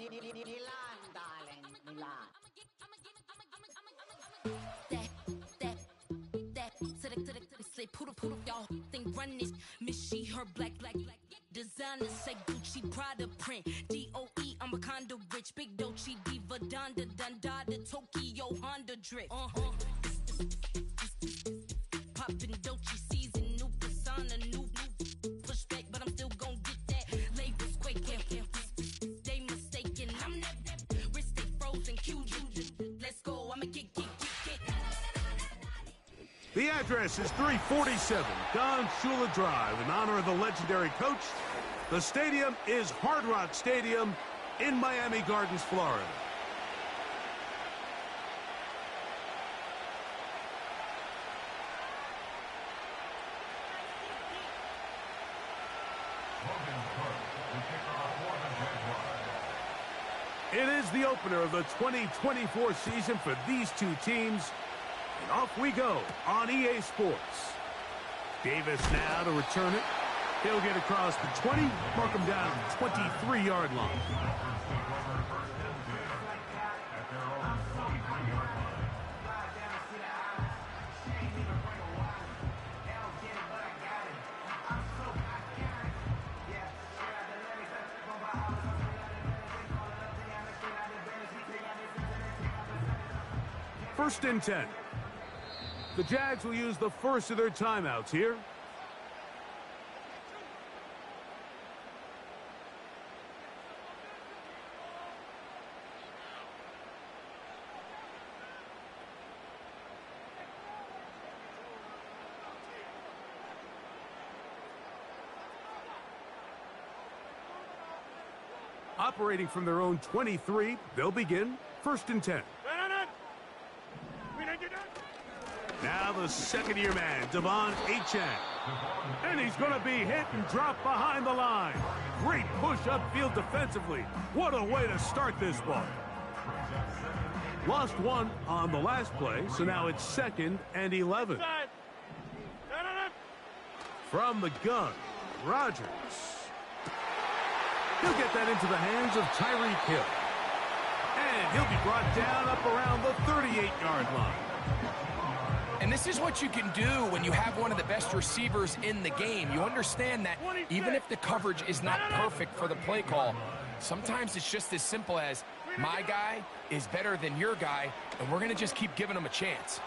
Milan, darling, Milan. Say poodle, y'all think run this. Miss she, her black, designer say Gucci, Prada print. DOE, I'm a condo rich. Big Dolce, Diva, Donda, Dundada, Tokyo, Honda drip. Poppin' Dolce season, new persona, new pushback, but I'm still gon' get that. Labels quaking, they mistaken. I'm that wrist stay frozen, Q. Let's go, I'ma get. The address is 347 Don Shula Drive in honor of the legendary coach. The stadium is Hard Rock Stadium in Miami Gardens, Florida. It is the opener of the 2024 season for these two teams. And off we go on EA Sports. Davis now to return it. He'll get across the 20, mark him down at the 23-yard line. First and 10. The Jags will use the first of their timeouts here. Operating from their own 23, they'll begin first and 10. Now the second-year man, Ncaa. And he's going to be hit and dropped behind the line. Great push upfield defensively. What a way to start this ball. Lost one on the last play, so now it's 2nd and 11. From the gun, Rodgers. He'll get that into the hands of Tyreek Hill. And he'll be brought down up around the 38-yard line. And this is what you can do when you have one of the best receivers in the game. You understand that even if the coverage is not perfect for the play call, sometimes it's just as simple as my guy is better than your guy, and we're going to just keep giving him a chance.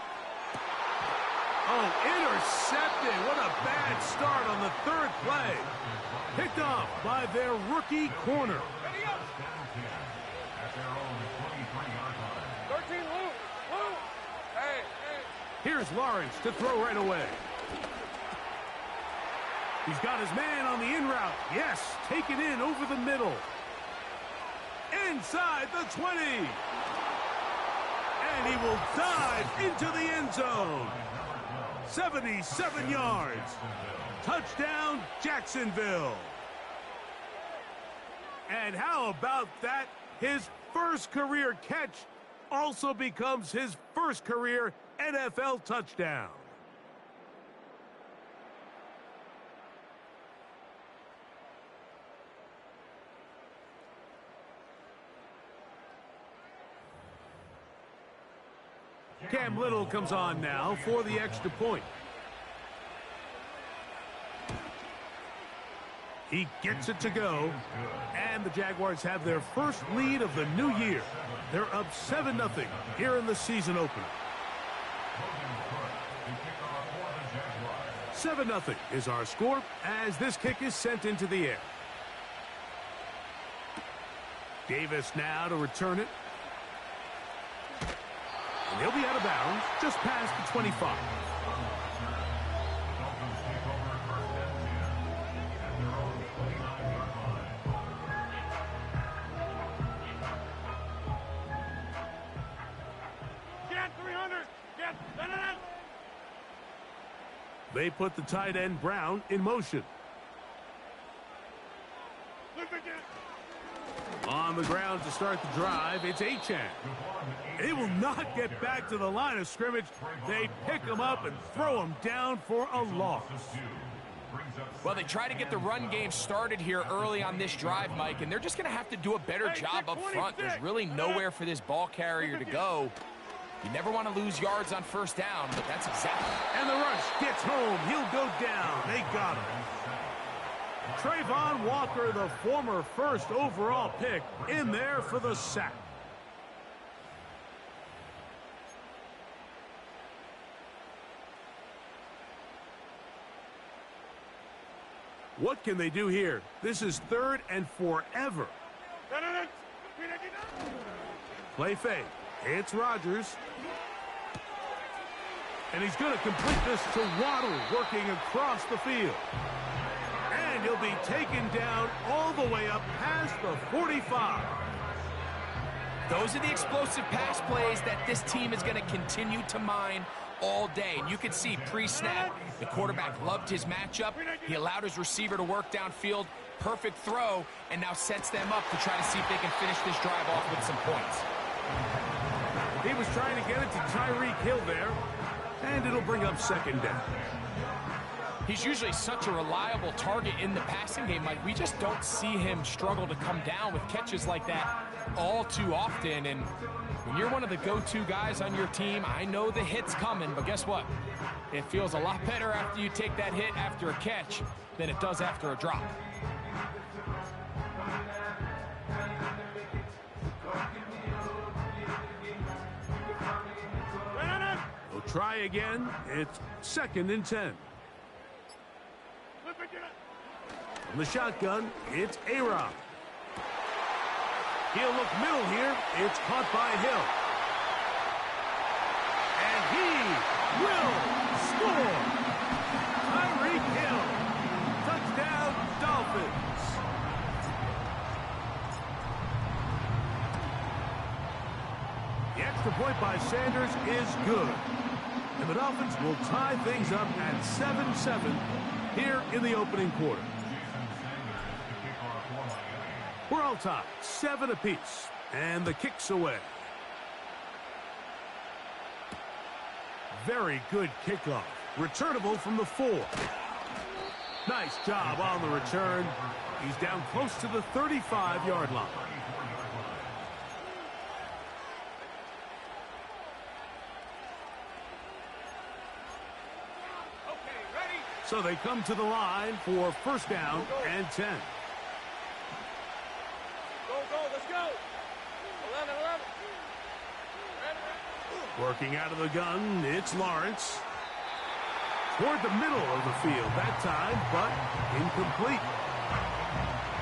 Oh, intercepted. What a bad start on the third play. Picked off by their rookie corner. 13, Lou. Hey. Here's Lawrence to throw right away. He's got his man on the in route. Yes, take it in over the middle. Inside the 20. And he will dive into the end zone. 77 yards. Touchdown, Jacksonville. And how about that? His first career catch also becomes his first career NFL touchdown. Cam Little comes on now for the extra point. He gets it to go, and the Jaguars have their first lead of the new year. They're up 7-0 here in the season opener. 7-0 is our score as this kick is sent into the air. Davis now to return it. And he'll be out of bounds just past the 25. They put the tight end Brown in motion. On the ground to start the drive, it's Ncaa. They will not get back to the line of scrimmage. They pick him up and throw him down for a loss. Well, they try to get the run game started here early on this drive, Mike, and they're just going to have to do a better job up front. There's really nowhere for this ball carrier to go. You never want to lose yards on first down, but that's exactly... And the rush gets home. He'll go down. They got him. Trayvon Walker, the former first overall pick, in there for the sack. What can they do here? This is 3rd and forever. Play fake. It's Rodgers. And he's going to complete this to Waddle, working across the field. And he'll be taken down all the way up past the 45. Those are the explosive pass plays that this team is going to continue to mine all day. And you can see pre-snap, the quarterback loved his matchup. He allowed his receiver to work downfield. Perfect throw, and now sets them up to try to see if they can finish this drive off with some points. He was trying to get it to Tyreek Hill there, and it'll bring up 2nd down. He's usually such a reliable target in the passing game, Mike. We just don't see him struggle to come down with catches like that all too often. And when you're one of the go-to guys on your team, I know the hit's coming, but guess what? It feels a lot better after you take that hit after a catch than it does after a drop. We'll try again. It's 2nd and 10. From the shotgun, it's A-Rob. He'll look middle here. It's caught by Hill. And he will score. Tyreek Hill. Touchdown, Dolphins. The extra point by Sanders is good. And the Dolphins will tie things up at 7-7 here in the opening quarter. We're all tied, 7 apiece, and the kick's away. Very good kickoff. Returnable from the 4. Nice job on the return. He's down close to the 35-yard line. So they come to the line for 1st down and 10. Let's go. 11. Working out of the gun, it's Lawrence. Toward the middle of the field that time, but incomplete.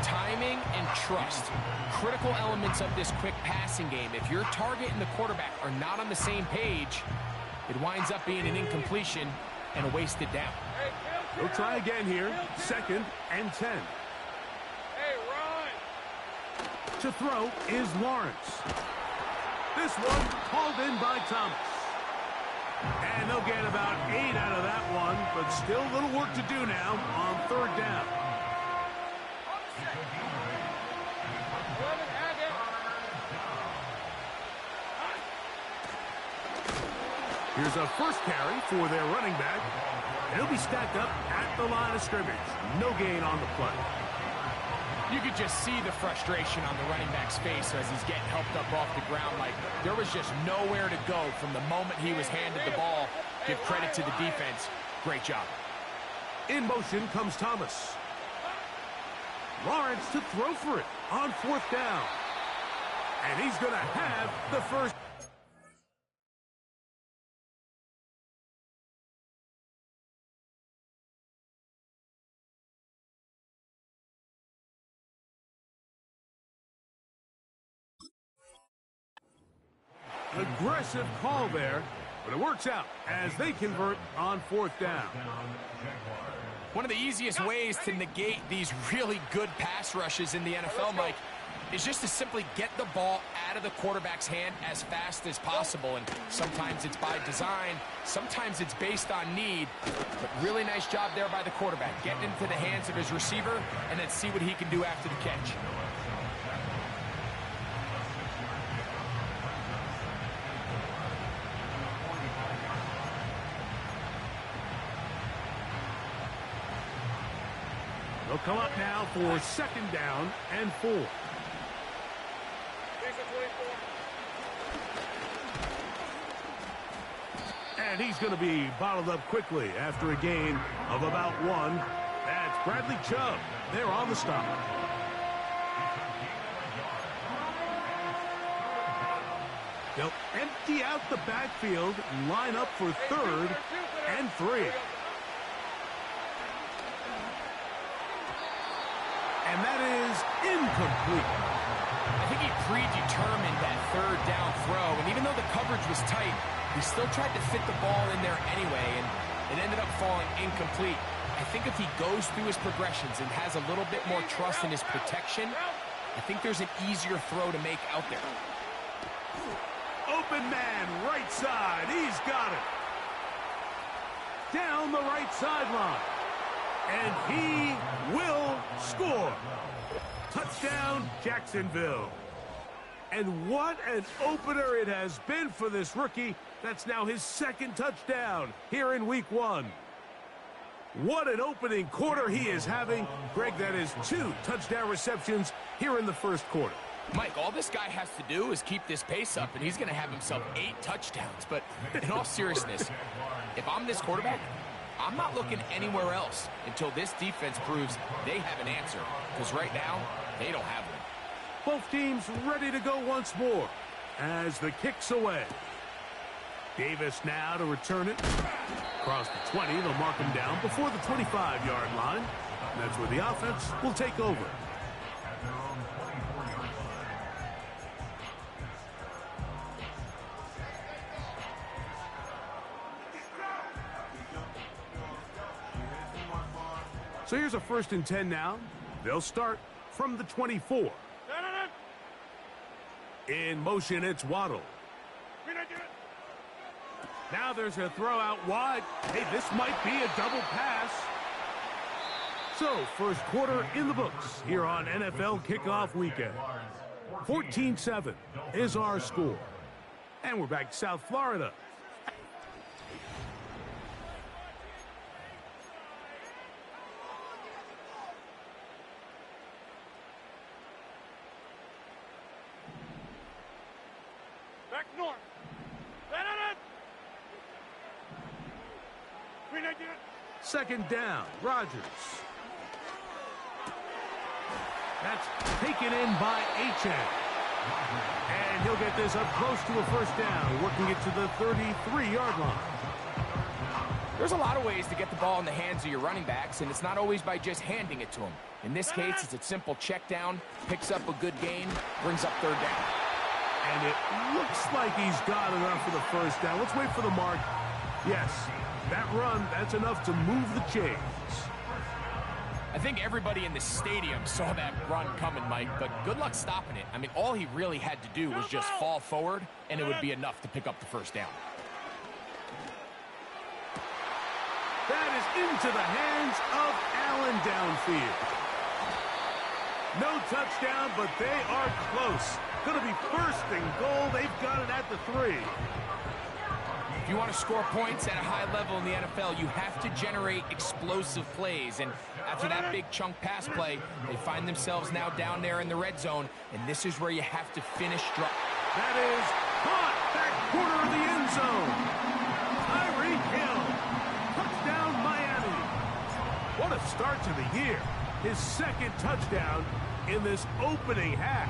Timing and trust, critical elements of this quick passing game. If your target and the quarterback are not on the same page, it winds up being an incompletion and a wasted down. We'll try again here, 2nd and 10. Hey, run! To throw is Lawrence. This one called in by Thomas. And they'll get about 8 out of that one, but still a little work to do now on 3rd down. Here's a first carry for their running back. He'll be stacked up at the line of scrimmage. No gain on the play. You could just see the frustration on the running back's face as he's getting helped up off the ground. Like, there was just nowhere to go from the moment he was handed the ball. Give credit to the defense. Great job. In motion comes Thomas. Lawrence to throw for it on 4th down. And he's going to have the first. Aggressive call there, but it works out as they convert on 4th down. One of the easiest ways to negate these really good pass rushes in the NFL, Mike, is just to simply get the ball out of the quarterback's hand as fast as possible. And sometimes it's by design, sometimes it's based on need, but really nice job there by the quarterback, getting into the hands of his receiver and then see what he can do after the catch. They'll come up now for second down and 4. And he's going to be bottled up quickly after a gain of about 1. That's Bradley Chubb. They're on the stop. They'll empty out the backfield and line up for 3rd and 3. And that is incomplete. I think he predetermined that 3rd down throw, and even though the coverage was tight, he still tried to fit the ball in there anyway, and it ended up falling incomplete. I think if he goes through his progressions and has a little bit more trust in his protection, I think there's an easier throw to make out there. Open man, right side. He's got it. Down the right sideline. And he will score. Touchdown, Jacksonville. And what an opener it has been for this rookie. That's now his 2nd touchdown here in week 1. What an opening quarter he is having. Greg, that is 2 touchdown receptions here in the 1st quarter. Mike, all this guy has to do is keep this pace up, and he's going to have himself 8 touchdowns. But in all seriousness, if I'm this quarterback, I'm not looking anywhere else until this defense proves they have an answer. Because right now, they don't have one. Both teams ready to go once more as the kick's away. Davis now to return it. Across the 20, they'll mark him down before the 25-yard line. And that's where the offense will take over. So here's a 1st and 10 now. They'll start from the 24. In motion, it's Waddle. Now there's a throw out wide. Hey, this might be a double pass. So, 1st quarter in the books here on NFL Kickoff Weekend. 14-7 is our score. And we're back to South Florida. Back north. 2nd down, Rodgers. That's taken in by Ncaa. And he'll get this up close to a 1st down, working it to the 33-yard line. There's a lot of ways to get the ball in the hands of your running backs, and it's not always by just handing it to them. In this case, it's a simple check down, picks up a good gain, brings up 3rd down. And it looks like he's got enough for the 1st down. Let's wait for the mark. Yes, that run, that's enough to move the chains. I think everybody in the stadium saw that run coming, Mike, but good luck stopping it. I mean, all he really had to do was just fall forward, and it would be enough to pick up the 1st down. That is into the hands of Allen downfield. No touchdown, but they are close. Going to be 1st and goal. They've got it at the 3. If you want to score points at a high level in the NFL, you have to generate explosive plays. And after that big chunk pass play, they find themselves now down there in the red zone. And this is where you have to finish strong. That is caught back corner of the end zone. Tyreek Hill. Touchdown, Miami. What a start to the year. His 2nd touchdown in this opening half.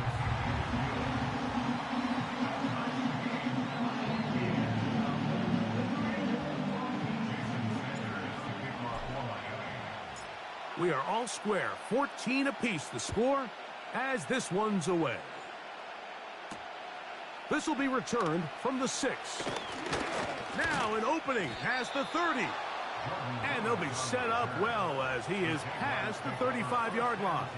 We are all square, 14 apiece the score as this one's away. This will be returned from the 6. Now an opening past the 30. And they'll be set up well as he is past the 35-yard line.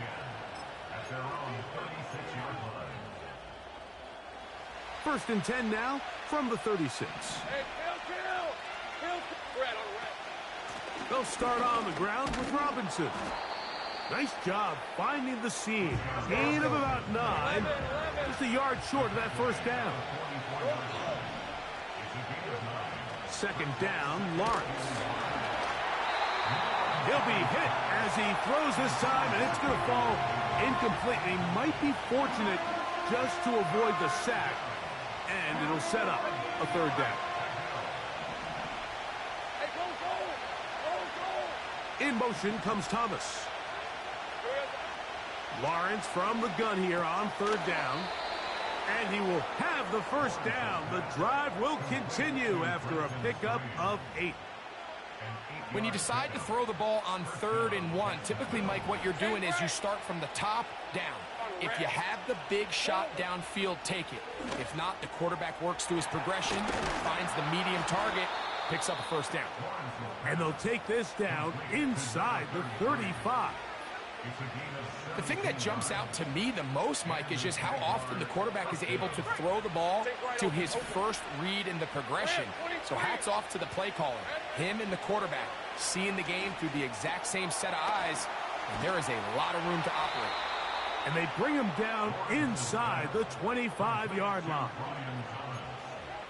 First and 10 now from the 36. Hey, Hill. Red on red. They'll start on the ground with Robinson. Nice job finding the seam. Gain of about 9. Just a yard short of that 1st down. 2nd down, Lawrence. He'll be hit as he throws this time, and it's going to fall incomplete. He might be fortunate just to avoid the sack, and it'll set up a third down. In motion comes Thomas. Lawrence from the gun here on third down. And he will have the first down. The drive will continue after a pickup of 8. When you decide to throw the ball on 3rd and 1, typically, Mike, what you're doing is you start from the top down. If you have the big shot downfield, take it. If not, the quarterback works through his progression, finds the medium target, picks up a first down. And they'll take this down inside the 35. The thing that jumps out to me the most, Mike, is just how often the quarterback is able to throw the ball to his first read in the progression. So hats off to the play caller. Him and the quarterback seeing the game through the exact same set of eyes, and there is a lot of room to operate. And they bring him down inside the 25-yard line.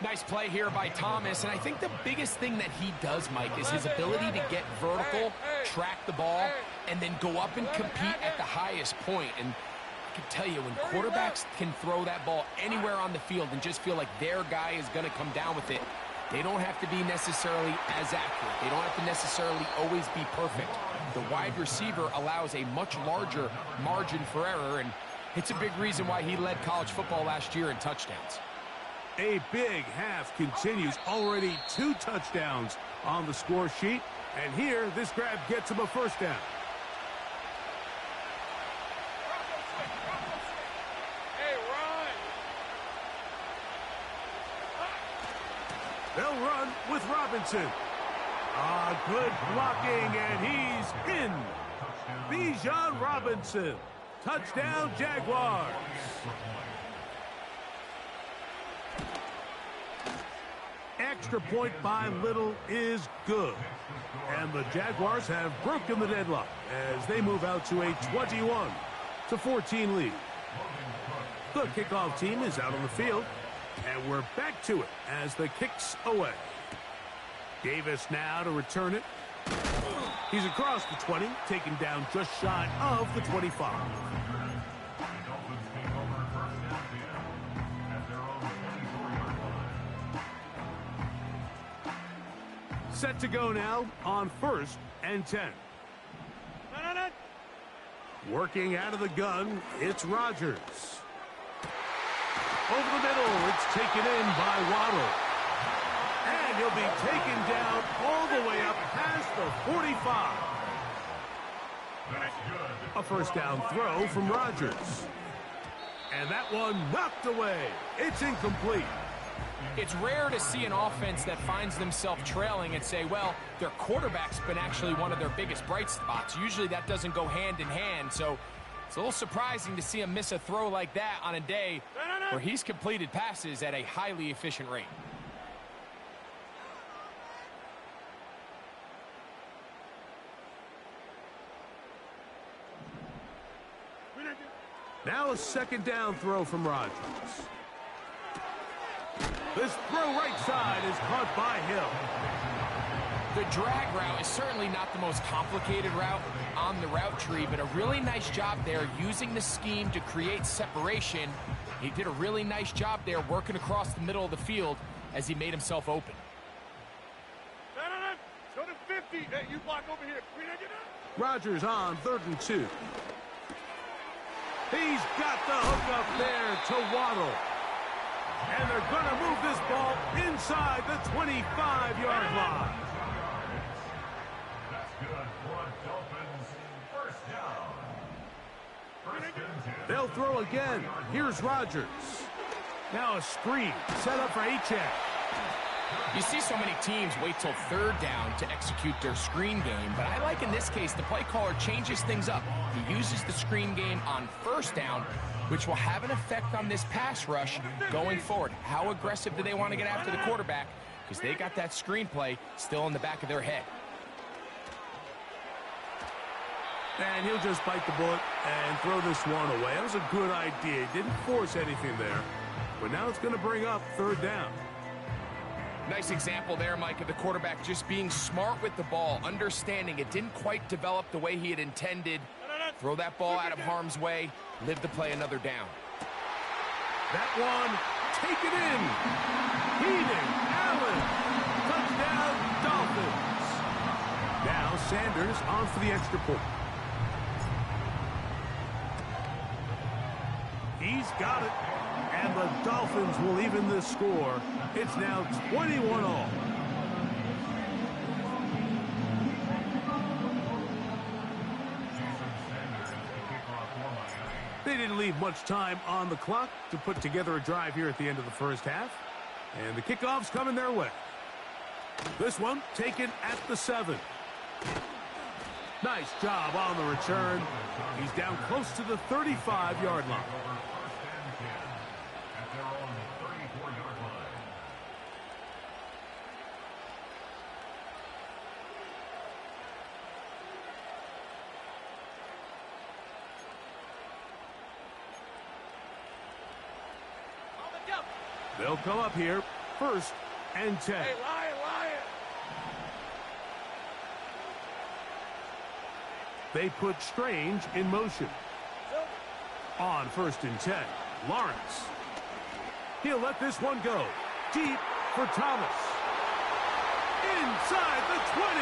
Nice play here by Thomas, and I think the biggest thing that he does, Mike, is his ability to get vertical, track the ball, and then go up and compete at the highest point. And I can tell you, when quarterbacks can throw that ball anywhere on the field and just feel like their guy is going to come down with it, they don't have to be necessarily as accurate. They don't have to necessarily always be perfect. The wide receiver allows a much larger margin for error, and it's a big reason why he led college football last year in touchdowns. A big half continues. Already 2 touchdowns on the score sheet. And here, this grab gets him a first down. Hey, run! They'll run with Robinson. Good blocking, and he's in. Bijan Robinson. Touchdown, Jaguars. Extra point by Little is good. And the Jaguars have broken the deadlock as they move out to a 21-14 lead. The kickoff team is out on the field, and we're back to it as the kick's away. Davis now to return it. He's across the 20, taken down just shy of the 25. Set to go now on 1st and 10. Working out of the gun, it's Rodgers. Over the middle, it's taken in by Waddle. And he'll be taken down all the way up past the 45. A first down throw from Rodgers. And that one knocked away. It's incomplete. It's rare to see an offense that finds themselves trailing and say, well, their quarterback's been actually one of their biggest bright spots. Usually that doesn't go hand in hand, so it's a little surprising to see him miss a throw like that on a day where he's completed passes at a highly efficient rate. Now a second down throw from Rodgers. This throw right side is caught by Hill. The drag route is certainly not the most complicated route on the route tree, but a really nice job there using the scheme to create separation. He did a really nice job there working across the middle of the field as he made himself open. Go to 50. Hey, you block over here. Rodgers on 3rd and 2. He's got the hook up there to Waddle. And they're going to move this ball inside the 25-yard line. That's good for Dolphins. First down. They'll throw again. Here's Rodgers. Now a screen set up for Ncaa. You see so many teams wait till 3rd down to execute their screen game, but I like in this case the play caller changes things up. He uses the screen game on 1st down, which will have an effect on this pass rush going forward. How aggressive do they want to get after the quarterback? Because they got that screen play still in the back of their head. And he'll just bite the bullet and throw this one away. That was a good idea. He didn't force anything there. But now it's going to bring up 3rd down. Nice example there, Mike, of the quarterback just being smart with the ball, understanding it didn't quite develop the way he had intended. Throw that ball out of harm's way, live to play another down. That one, taken in. Keenan Allen, touchdown Dolphins. Now Sanders on for the extra point. He's got it, and the Dolphins will even the score. It's now 21-all. They didn't leave much time on the clock to put together a drive here at the end of the first half. And the kickoff's coming their way. This one taken at the 7. Nice job on the return. He's down close to the 35-yard line. They'll come up here. First and 10. Hey, Lion! They put Strange in motion. On first and 10, Lawrence. He'll let this one go. Deep for Thomas. Inside the 20.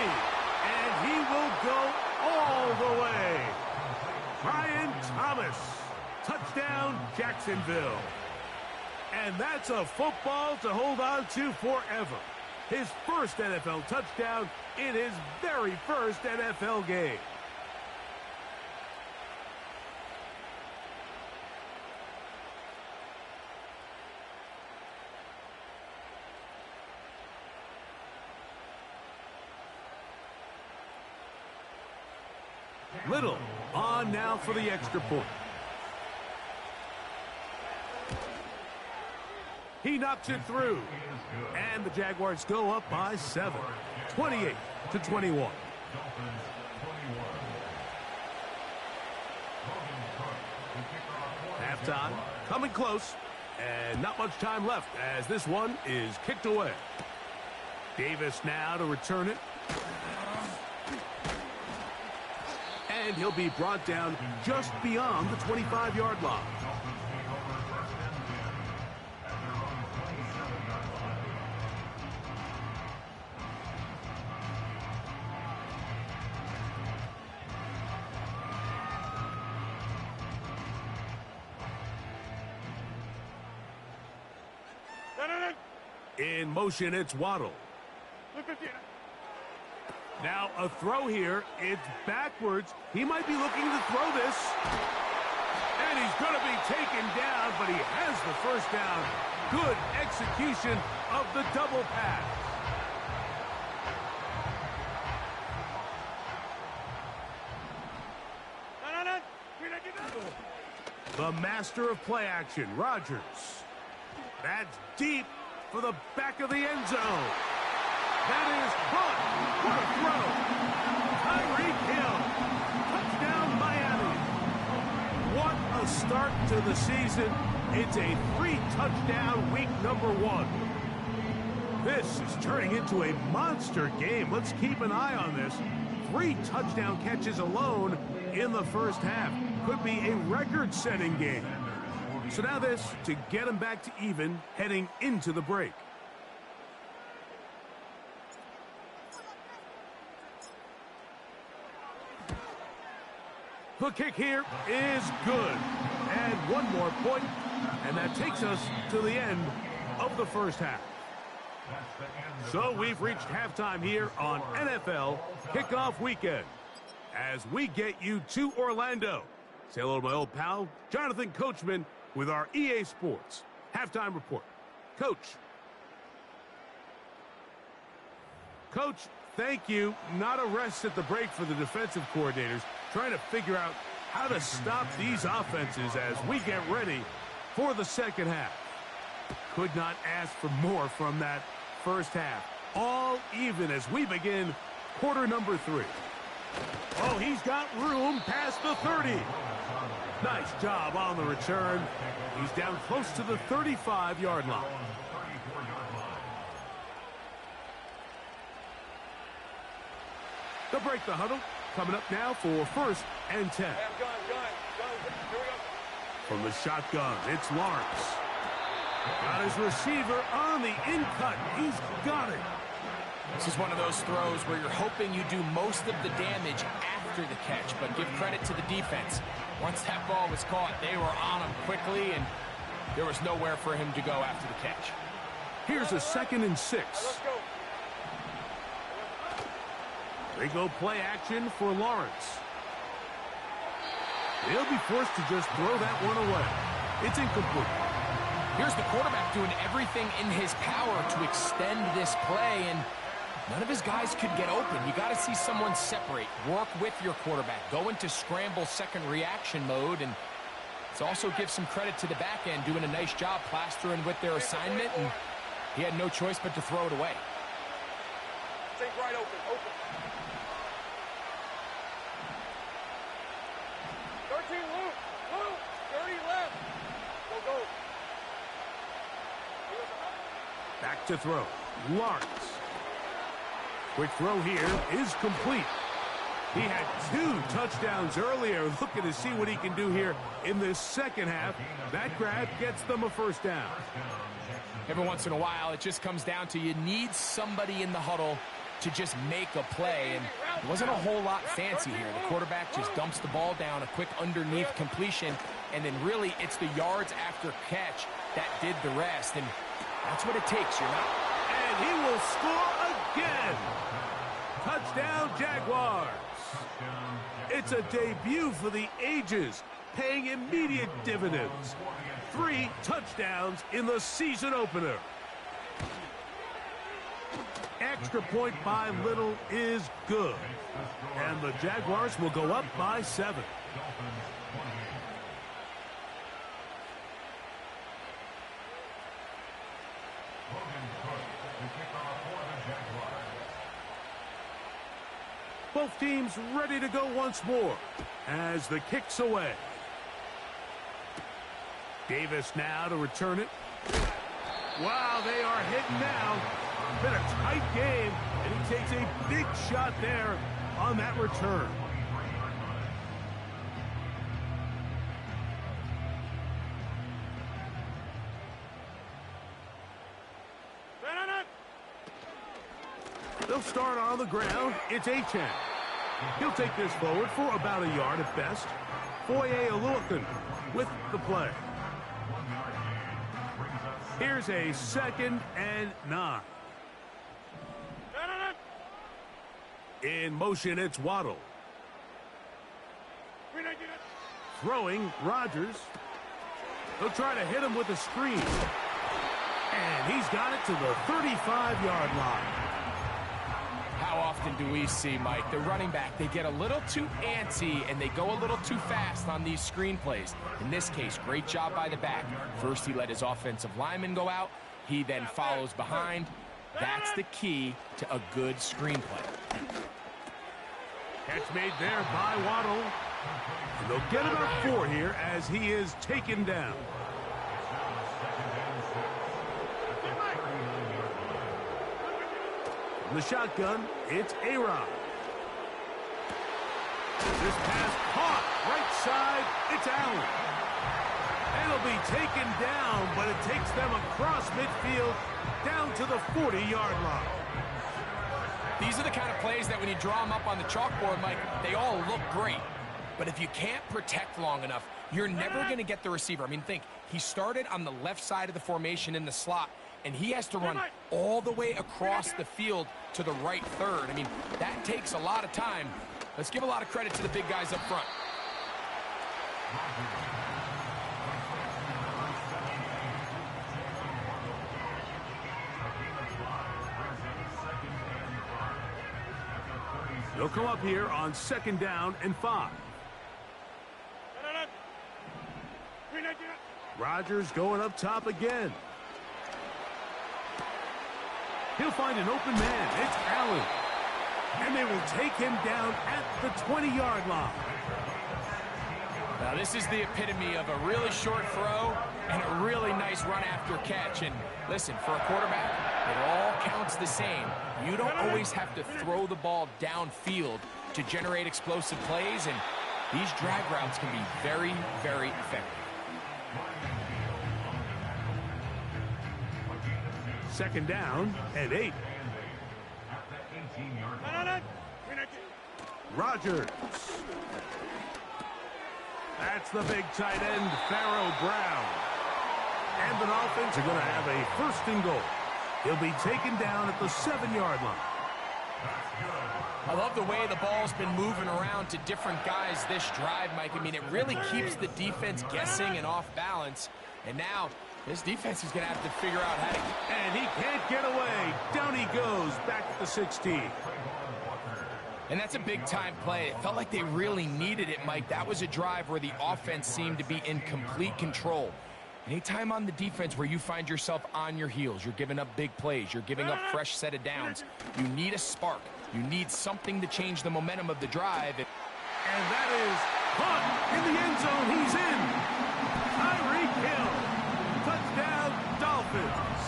And he will go all the way. Brian Thomas. Touchdown, Jacksonville. And that's a football to hold on to forever. His first NFL touchdown in his very first NFL game. Little on now for the extra point. He knocks it through. And the Jaguars go up by 7. 28-21. Halftime coming close. And not much time left as this one is kicked away. Davis now to return it. And he'll be brought down just beyond the 25-yard line. In motion, it's Waddle. Now a throw here. It's backwards. He might be looking to throw this. And he's going to be taken down, but he has the first down. Good execution of the double pass. The master of play action, Rodgers. That's deep for the back of the end zone. That is caught. What a throw. Tyreek Hill. Touchdown, Miami. What a start to the season. It's a 3-touchdown week number 1. This is turning into a monster game. Let's keep an eye on this. 3 touchdown catches alone in the first half. Could be a record-setting game. So now this to get him back to even heading into the break. The kick here is good. And one more point, and that takes us to the end of the first half. So we've reached halftime here on NFL Kickoff Weekend. As we get you to Orlando, say hello to my old pal, Jonathan Coachman, with our EA Sports Halftime Report. Coach. Coach, thank you. Not a rest at the break for the defensive coordinators, trying to figure out how to stop these offenses as we get ready for the second half. Could not ask for more from that first half. All even as we begin quarter number 3. Oh, he's got room past the 30. Nice job on the return. He's down close to the 35-yard line. They'll break the huddle. Coming up now for 1st and 10. Gun. Here we go. From the shotgun, it's Lawrence. Got his receiver on the in-cut. He's got it. This is one of those throws where you're hoping you do most of the damage after the catch, but give credit to the defense. Once that ball was caught, they were on him quickly, and there was nowhere for him to go after the catch. Here's a 2nd and 6. Let's go. They go play action for Lawrence. He'll be forced to just throw that one away. It's incomplete. Here's the quarterback doing everything in his power to extend this play, and none of his guys could get open. You got to see someone separate, work with your quarterback, go into scramble second reaction mode, and it also gives some credit to the back end doing a nice job plastering with their assignment, and he had no choice but to throw it away. Stay right open. 13 loop. 30 left. Go. Back to throw. Lawrence. Quick throw here is complete. He had 2 touchdowns earlier. Looking to see what he can do here in this second half. That grab gets them a 1st down. Every once in a while, it just comes down to you need somebody in the huddle to just make a play, and it wasn't a whole lot fancy here. The quarterback just dumps the ball down, a quick underneath completion, and then really it's the yards after catch that did the rest, and that's what it takes. You're not... And he will score again. Touchdown, Jaguars. It's a debut for the ages, paying immediate dividends. 3 touchdowns in the season opener. Extra point by Little is good. And the Jaguars will go up by 7. Both teams ready to go once more as the kick's away. Davis now to return it. Wow, they are hitting now. Been a tight game, and he takes a big shot there on that return. They'll start on the ground. It's Ncaa. He'll take this forward for about a yard at best. Oluokun with the play. Here's a 2nd and 9. In motion, it's Waddle. Throwing, Rodgers. They'll try to hit him with a screen. And he's got it to the 35-yard line. How often do we see, Mike, the running back, they get a little too antsy and they go a little too fast on these screen plays. In this case, great job by the back. First, he let his offensive lineman go out. He then follows behind. That's the key to a good screenplay. Catch made there by Waddle. And they'll get about 4 here as he is taken down. From the shotgun, it's A-Rod. This pass caught right side. It's Allen. And it'll be taken down, but it takes them across midfield down to the 40-yard line. These are the kind of plays that when you draw them up on the chalkboard, Mike, they all look great. But if you can't protect long enough, you're never going to get the receiver. I mean, think, he started on the left side of the formation in the slot, and he has to run all the way across the field to the right third. I mean, that takes a lot of time. Let's give a lot of credit to the big guys up front. They'll come up here on 2nd down and 5. Rodgers going up top again. He'll find an open man. It's Allen. And they will take him down at the 20-yard line. Now, this is the epitome of a really short throw and a really nice run after catch. And listen, for a quarterback, It all counts the same. You don't always have to throw the ball downfield to generate explosive plays, and these drag routes can be very, very effective. Second down and 8. Rodgers. That's the big tight end, Pharaoh Brown. And the Dolphins are going to have a 1st and goal. He'll be taken down at the 7-yard line. I love the way the ball's been moving around to different guys this drive, Mike. I mean, it really keeps the defense guessing and off balance. And now, this defense is going to have to figure out how to... And he can't get away. Down he goes, back at the 16. And that's a big-time play. It felt like they really needed it, Mike. That was a drive where the offense seemed to be in complete control. Anytime on the defense where you find yourself on your heels, you're giving up big plays, you're giving up fresh set of downs, you need a spark. You need something to change the momentum of the drive. And that is caught in the end zone. He's in. Tyreek Hill. Touchdown, Dolphins.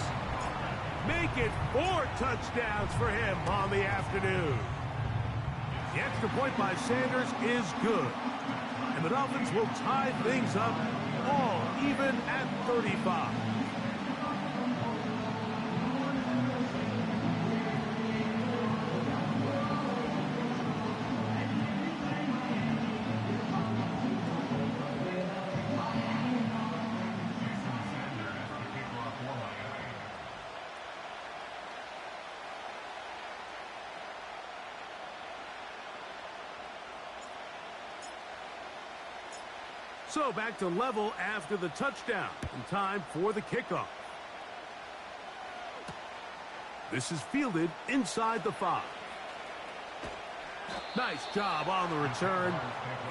Make it 4 touchdowns for him on the afternoon. The extra point by Sanders is good. And the Dolphins will tie things up all even at 35. So back to level after the touchdown, and time for the kickoff. This is fielded inside the 5. Nice job on the return.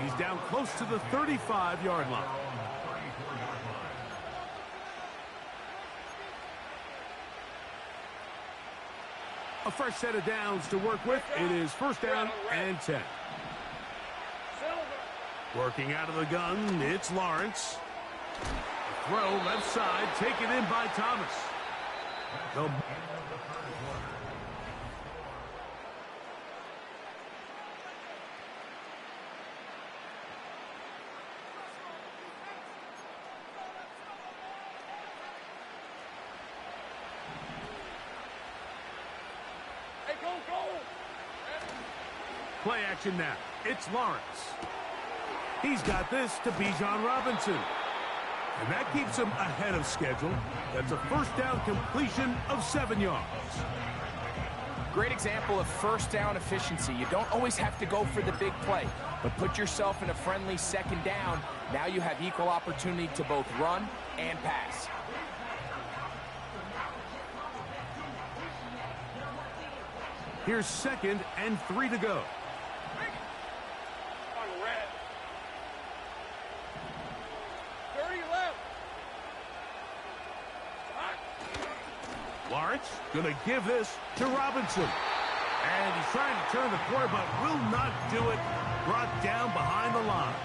He's down close to the 35-yard line. A fresh set of downs to work with. It is 1st down and 10. Working out of the gun, it's Lawrence. Throw left side, taken in by Thomas. Hey, go! Play action now. It's Lawrence. He's got this to Bijan Robinson. And that keeps him ahead of schedule. That's a 1st down completion of 7 yards. Great example of 1st down efficiency. You don't always have to go for the big play, but put yourself in a friendly 2nd down. Now you have equal opportunity to both run and pass. Here's 2nd and 3 to go. Lawrence going to give this to Robinson. And he's trying to turn the corner, but will not do it. Brought down behind the line.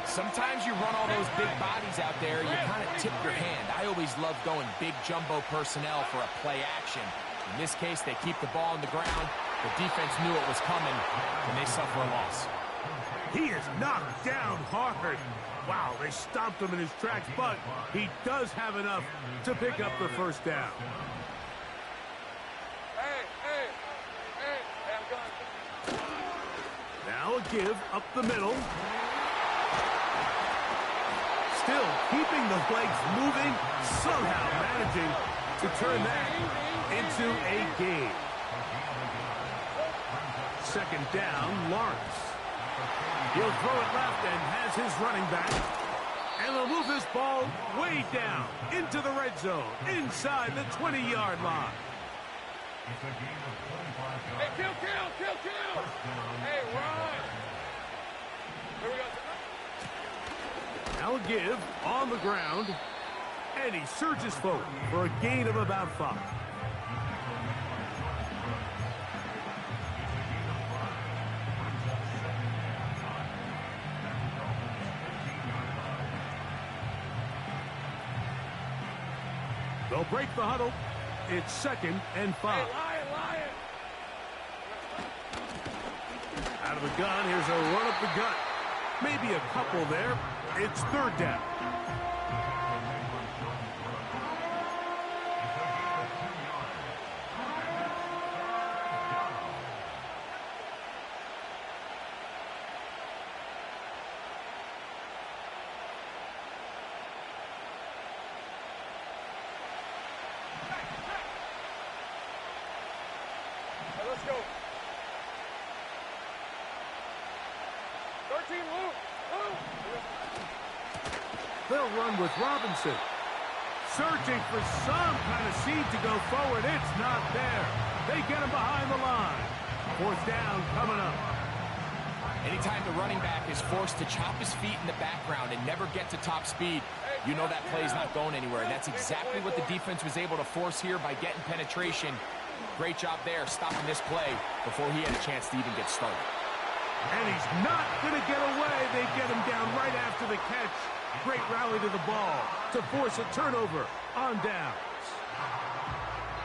Sometimes you run all those big bodies out there, you kind of tip your hand. I always love going big jumbo personnel for a play action. In this case, they keep the ball on the ground. The defense knew it was coming, and they suffer a loss. He is knocked down hard. Wow, they stopped him in his tracks, but he does have enough to pick up the 1st down. Hey, I'm going. Now a give up the middle. Still keeping the legs moving, somehow managing to turn that into a gain. 2nd down, Lawrence. He'll throw it left and has his running back. And they'll move this ball way down into the red zone, inside the 20-yard line. Hey, kill! Hey, run! Here we go. Now a give on the ground. And he surges forward for a gain of about 5. They'll break the huddle. it's 2nd and 5. Hey, Lion! Out of the gun, here's a run up the gut. Maybe a couple there. It's 3rd down. Hey, let's go. 13, Luke. They'll run with Robinson. Searching for some kind of seed to go forward. It's not there. They get him behind the line. 4th down coming up. Anytime the running back is forced to chop his feet in the background and never get to top speed, you know that play's not going anywhere. And that's exactly what the defense was able to force here by getting penetration. Great job there, stopping this play before he had a chance to even get started. And he's not going to get away. They get him down right after the catch. Great rally to the ball to force a turnover on downs.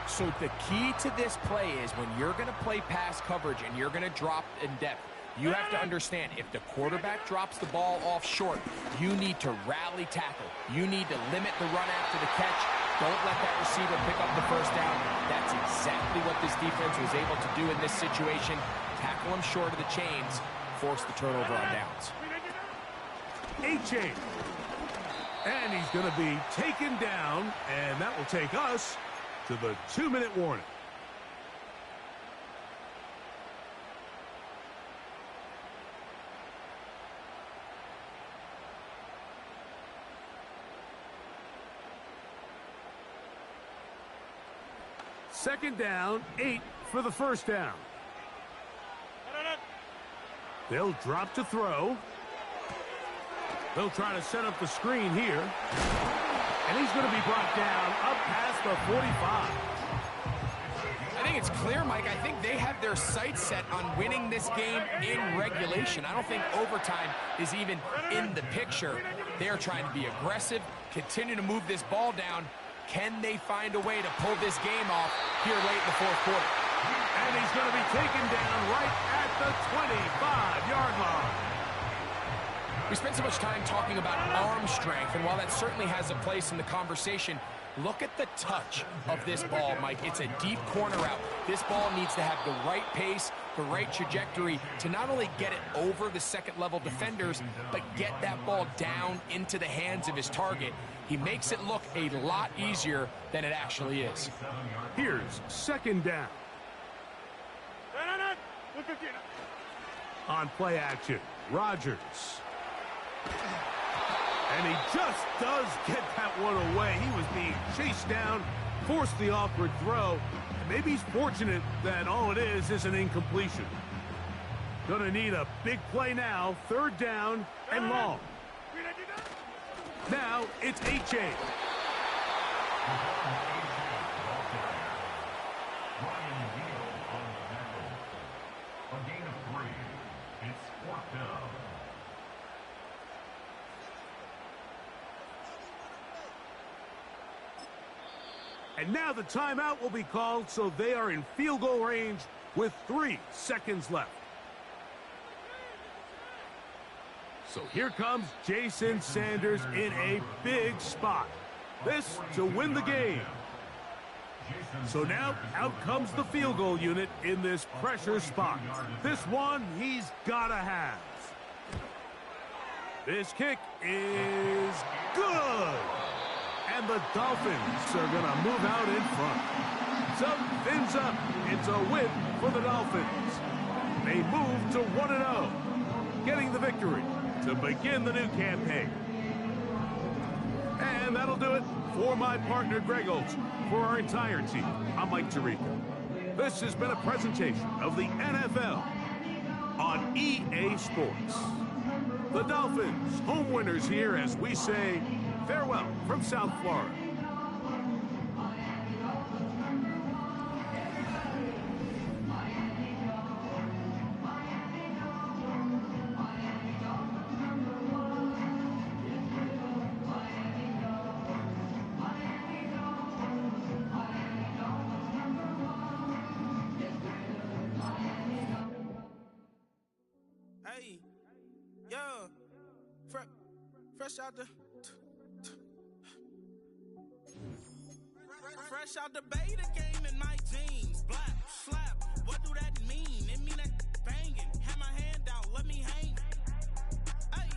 So the key to this play is when you're going to play pass coverage and you're going to drop in depth, you have to understand if the quarterback drops the ball off short, you need to rally tackle. You need to limit the run after the catch. Don't let that receiver pick up the 1st down. That's exactly what this defense was able to do in this situation. Tackle him short of the chains, force the turnover on downs. Ncaa. And he's going to be taken down, and that will take us to the 2-minute warning. Second down, 8 for the 1st down. They'll drop to throw. They'll try to set up the screen here. And he's going to be brought down up past the 45. I think it's clear, Mike. I think they have their sights set on winning this game in regulation. I don't think overtime is even in the picture. They're trying to be aggressive, continue to move this ball down. Can they find a way to pull this game off here late in the 4th quarter? And he's going to be taken down right at the 25-yard line. We spent so much time talking about arm strength, and while that certainly has a place in the conversation, look at the touch of this ball, Mike. It's a deep corner route. This ball needs to have the right pace, the right trajectory to not only get it over the 2nd-level defenders, but get that ball down into the hands of his target. He makes it look a lot easier than it actually is. Here's 2nd down. On play action, Rodgers. And he just does get that one away. He was being chased down, forced the awkward throw. And maybe he's fortunate that all it is an incompletion. Gonna need a big play now. 3rd down and long. Now it's Ncaa. And now the timeout will be called, so they are in field goal range with 3 seconds left. So here comes Jason Sanders in a big spot. This to win the game. So now out comes the field goal unit in this pressure spot. This one he's got to have. This kick is good. And the Dolphins are going to move out in front. So, fins up. It's a win for the Dolphins. They move to 1-0, getting the victory to begin the new campaign. And that'll do it for my partner, Greg Olson. For our entire team, I'm Mike Tirico. This has been a presentation of the NFL on EA Sports. The Dolphins, home winners here as we say farewell from South Florida. Fresh out the beta game in my jeans. Black, slap, what do that mean? It mean that banging. Have my hand out, let me hang. Ay,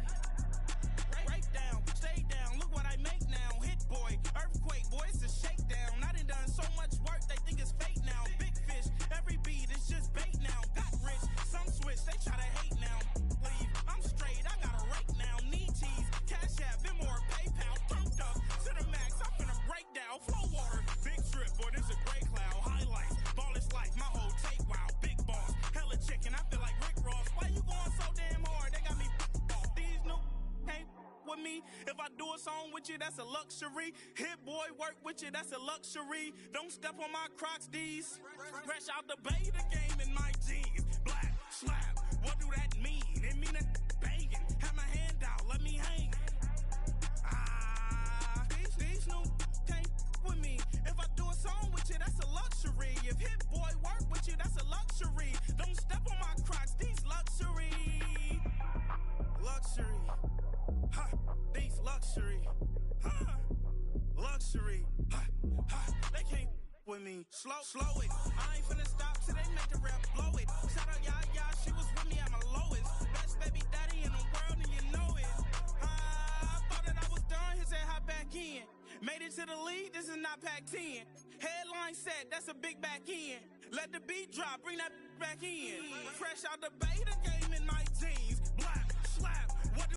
break down, stay down, look what I make now. Hit boy, earthquake, boy, it's a shakedown. I done so much work, they think it's fake now. Big fish, every beat is just bait now. Got rich, some switch, they try to hate now. Leave, I'm straight, I got a rake now. Need cheese, cash app, Venmo or PayPal. Turned up to the max, I'm finna break down. Flow water, big trip, boy, this a gray cloud. Highlights, ball is life, my whole take wild. Big boss, hella chicken, I feel like Rick Ross. Why you going so damn hard? They got me off. These new can't with me. If I do a song with you, that's a luxury. Hit boy, work with you, that's a luxury. Don't step on my Crocs, these. Fresh out the beta game in my jeans. Black, slap, what do that mean? It mean that banging. Have my hand out, let me hang. These new can't with me. If I do a song with you, that's a luxury. If hit boy, work with you, that's a luxury. Don't step on my Crocs, these luxury. Luxury. Ha, these luxury. Ha, luxury. Ha, ha, they can't with me. Slow it. I ain't finna stop till they make the rap blow it. Shout out Ncaa, she was with me at my lowest. Best baby daddy in the world and you know it. I thought that I was done, he said hop back in. Made it to the lead, this is not Pac-10. Headline set, that's a big back end. Let the beat drop, bring that back in. Fresh out the beta game in my jeans.